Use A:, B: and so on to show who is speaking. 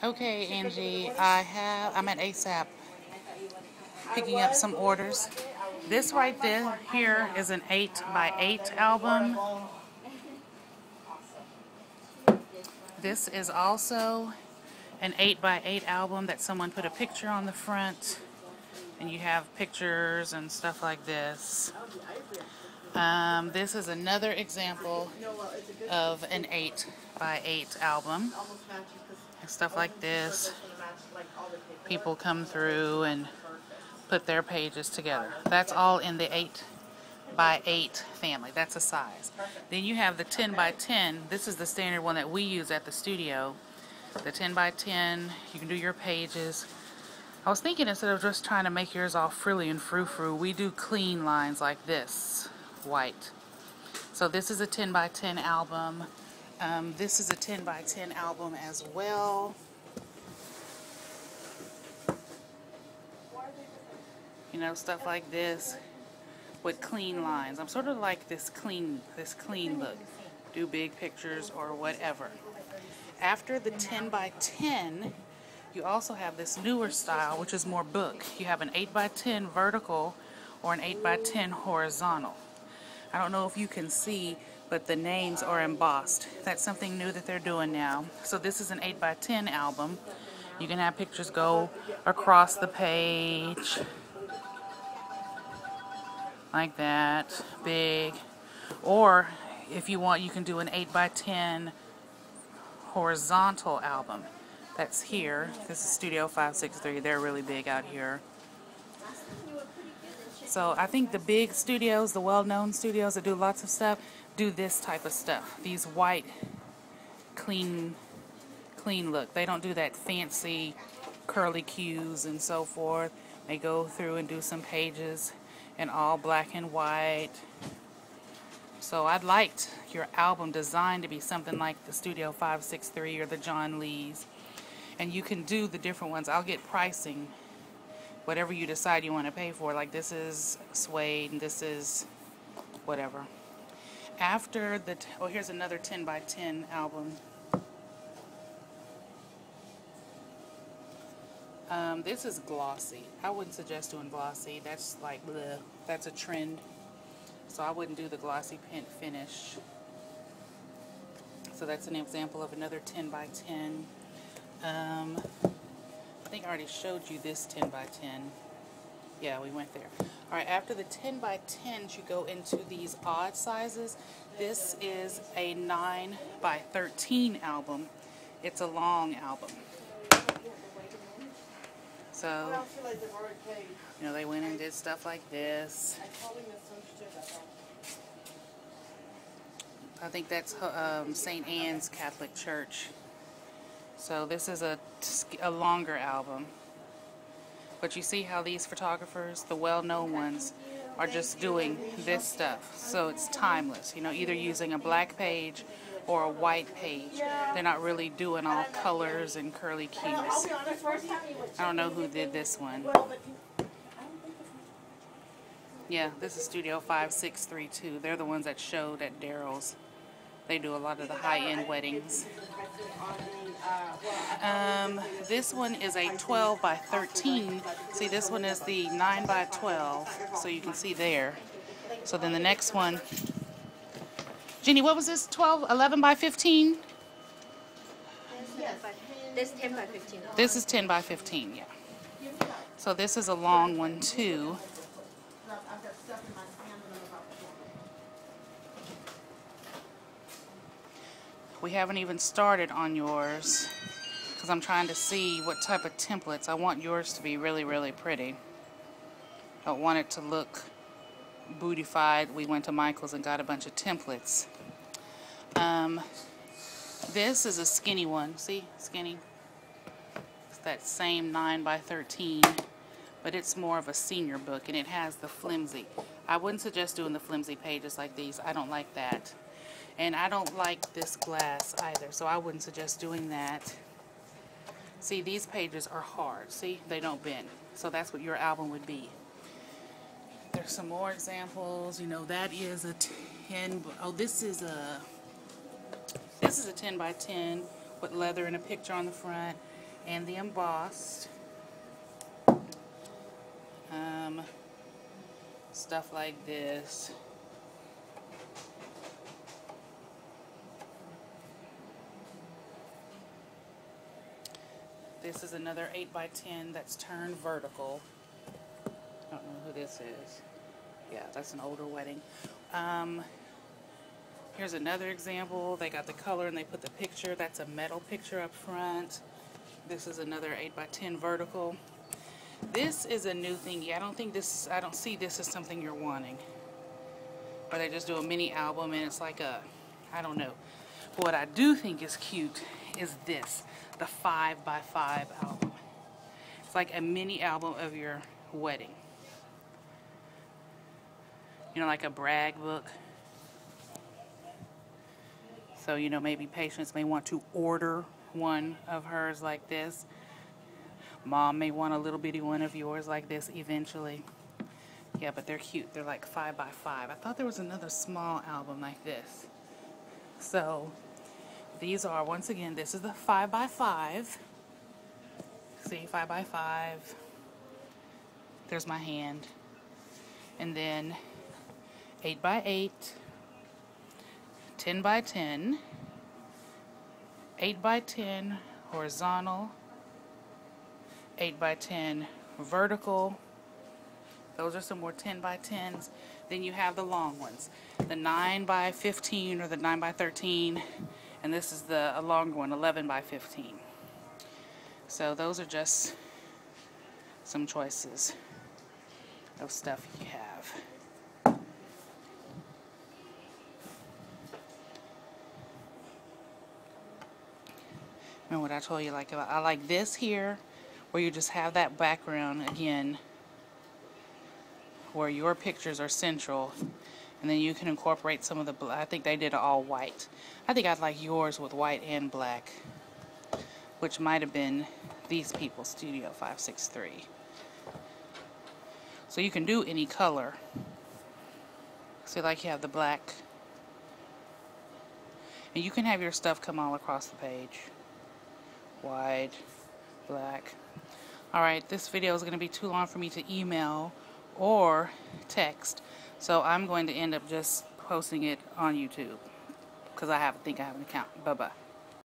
A: Okay, Angie, I'm at ASAP picking up some orders. This right there here is an 8 by 8 album. This is also an 8 by 8 album that someone put a picture on the front, and you have pictures and stuff like this. This is another example of an 8 by 8 album. And stuff like this. People come through and put their pages together. That's all in the 8 by 8 family. That's a size. Then you have the 10 by 10. This is the standard one that we use at the studio. The 10 by 10, you can do your pages. I was thinking instead of just trying to make yours all frilly and frou-frou, we do clean lines like this, white. So this is a 10 by 10 album. This is a 10 by 10 album as well. You know, stuff like this with clean lines. I'm sort of like this clean look. Do big pictures or whatever. After the 10 by 10, you also have this newer style, which is more book. You have an 8 by 10 vertical or an 8 by 10 horizontal. I don't know if you can see, but the names are embossed. That's something new that they're doing now. So this is an 8 by 10 album. You can have pictures go across the page like that, big. Or if you want, you can do an 8 by 10 horizontal album. That's here. This is Studio 563. They're really big out here. So I think the big studios, the well-known studios that do lots of stuff, do this type of stuff. These white, clean look. They don't do that fancy curly cues and so forth. They go through and do some pages in all black and white. So I'd like your album design to be something like the Studio 563 or the John Lee's. And you can do the different ones. I'll get pricing, whatever you decide you want to pay for. Like this is suede and this is whatever. After the, oh, here's another 10 by 10 album. This is glossy. I wouldn't suggest doing glossy. That's like, bleh. That's a trend. So I wouldn't do the glossy print finish. So that's an example of another 10 by 10. I think I already showed you this 10 by 10. Yeah, we went there. Alright, after the 10 by 10s, you go into these odd sizes. This is a 9 by 13 album. It's a long album. So, you know, they went and did stuff like this. I think that's St. Anne's Catholic Church. So this is a longer album. But you see how these photographers, the well-known ones, are just doing this stuff. So it's timeless. You know, either using a black page or a white page. They're not really doing all colors and curly cues. I don't know who did this one. Yeah, this is Studio 5632. They're the ones that showed at Daryl's. They do a lot of the high-end weddings. This one is a 12 by 13. See, this one is the 9 by 12. So you can see there. So then the next one, Jenny, what was this? 11 by 15?
B: This 10 by 15.
A: This is 10 by 15, yeah. So this is a long one too. We haven't even started on yours because I'm trying to see what type of templates. I want yours to be really, really pretty. I don't want it to look bootified. We went to Michael's and got a bunch of templates. This is a skinny one. See? Skinny. It's that same 9 by 13, but it's more of a senior book, and it has the flimsy. I wouldn't suggest doing the flimsy pages like these. I don't like that. And I don't like this glass either, so I wouldn't suggest doing that. See, these pages are hard. See? They don't bend. So that's what your album would be. There's some more examples. You know, that is a 10. Oh, this is a 10 by 10 with leather and a picture on the front. and the embossed. Stuff like this. This is another 8x10 that's turned vertical. I don't know who this is. Yeah, that's an older wedding. Here's another example. They got the color and they put the picture. That's a metal picture up front. This is another 8x10 vertical. This is a new thingy. I don't see this as something you're wanting. Or they just do a mini album and it's like a, I don't know. But what I do think is cute is this, the 5x5 album. It's like a mini album of your wedding. You know, like a brag book. So, you know, maybe patients may want to order one of hers like this. Mom may want a little bitty one of yours like this eventually. Yeah, but they're cute. They're like 5x5. I thought there was another small album like this. So, these are, once again, this is the 5x5. See, 5x5. There's my hand. And then 8x8. 10x10. 8x10 horizontal. 8x10 vertical. Those are some more 10x10s. Then you have the long ones, the 9x15 or the 9x13, and this is the a longer one, 11x15. So those are just some choices of stuff you have. Remember what I told you, like I like this here, where you just have that background again, where your pictures are central, and then you can incorporate some of the black. I think they did it all white. I think I'd like yours with white and black, which might have been these people, Studio 563. So you can do any color. So like you have the black, and you can have your stuff come all across the page. White, black. Alright, this video is going to be too long for me to email or text, so I'm going to end up just posting it on YouTube because I think I have an account. Bye bye.